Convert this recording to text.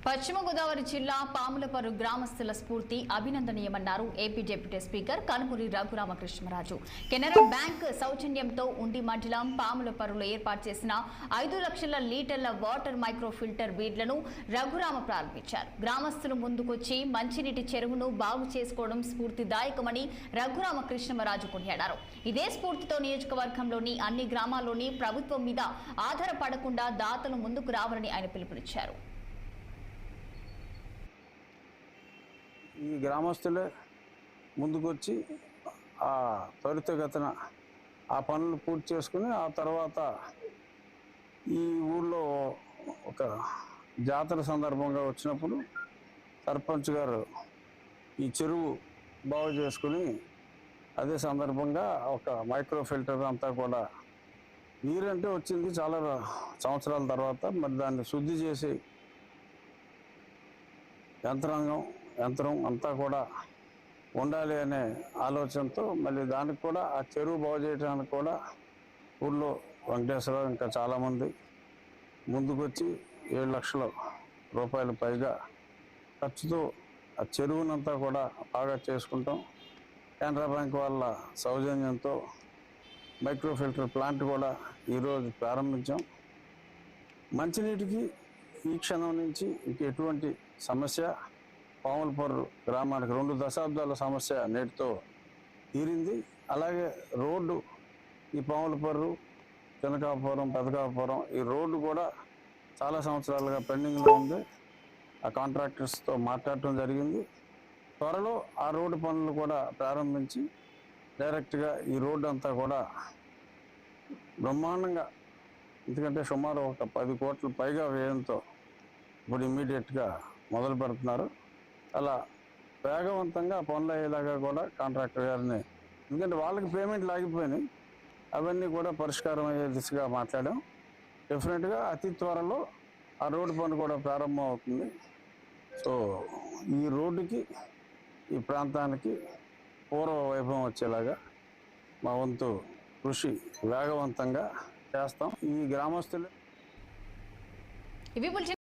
పశ్చిమ గోదావరి జిల్లా పాములపర్రు గ్రామస్తుల స్ఫూర్తి అభినందనీయమన్నారు AP deputy speaker Kanumuri Raghuramakrishnaraju. Canara bank సౌజన్యంతో ఉండి మండలం పాములపర్రులో ఏర్పాటు చేసిన 5 లక్షల లీటర్ల వాటర్ మైక్రో ఫిల్టర్ బీడ్లను రఘురామ ప్రారంభించారు. గ్రామస్తులు ముందుకొచ్చి మంచినీటి చెరువును బాగు చేసుకోవడం స్ఫూర్తిదాయకమని రఘురామకృష్ణరాజు కొనియాడారు. ఇదే స్ఫూర్తితో నియోజకవర్గంలోని అన్ని గ్రామాల్లోని ప్రభుత్వం మీద ఆధారపడకుండా దాతలు ముందుకు రావాలని ఆయన పిలుపునిచ్చారు. ఈ గ్రామస్తులే ముందుకొచ్చి ఆ త్వరితగతిన ఆ పనులు పూర్తి చేసుకుని ఆ తర్వాత ఈ ఊళ్ళో ఒక జాతర సందర్భంగా వచ్చినప్పుడు సర్పంచ్ గారు ఈ చెరువు బాగు చేసుకుని అదే సందర్భంగా ఒక మైక్రో ఫిల్టర్ అంతా కూడా నీరంటే వచ్చింది చాలా సంవత్సరాల తర్వాత, మరి దాన్ని శుద్ధి చేసి యంత్రం అంతా కూడా ఉండాలి అనే ఆలోచనతో మళ్ళీ దానికి కూడా ఆ చెరువు బాగు చేయడానికి కూడా ఊళ్ళో వెంకటేశ్వరరావు ఇంకా చాలామంది ముందుకొచ్చి 7 లక్షల రూపాయల పైగా ఖర్చుతో ఆ చెరువునంతా కూడా బాగా చేసుకుంటాం. కెనరా బ్యాంక్ వాళ్ళ సౌజన్యంతో మైక్రో ఫిల్టర్ ప్లాంట్ కూడా ఈరోజు ప్రారంభించాం. మంచినీటికి ఈ క్షణం నుంచి ఇంక ఎటువంటి సమస్య పాములపర్రు గ్రామానికి 2 దశాబ్దాల సమస్య నేటితో తీరింది. అలాగే రోడ్డు ఈ పాములపర్రు, చినకాపురం, పెదకాపురం ఈ రోడ్డు కూడా చాలా సంవత్సరాలుగా పెండింగ్లో ఉంది. ఆ కాంట్రాక్టర్స్తో మాట్లాడటం జరిగింది. త్వరలో ఆ రోడ్డు పనులు కూడా ప్రారంభించి డైరెక్ట్గా ఈ రోడ్డు అంతా కూడా బ్రహ్మాండంగా, ఎందుకంటే సుమారు ఒక 10 కోట్ల పైగా వ్యయంతో ఇప్పుడు ఇమ్మీడియట్గా మొదలు పెడుతున్నారు. అలా వేగవంతంగా పనులు అయ్యేలాగా కూడా కాంట్రాక్టర్ గారిని, ఎందుకంటే వాళ్ళకి పేమెంట్లు ఆగిపోయినాయి, అవన్నీ కూడా పరిష్కారం అయ్యే దిశగా మాట్లాడాం. డెఫినెట్గా అతి త్వరలో ఆ రోడ్డు పని కూడా ప్రారంభం అవుతుంది. సో ఈ రోడ్డుకి, ఈ ప్రాంతానికి పూర్వ వైభవం వచ్చేలాగా మా వంతు కృషి వేగవంతంగా చేస్తాం. ఈ గ్రామస్తులు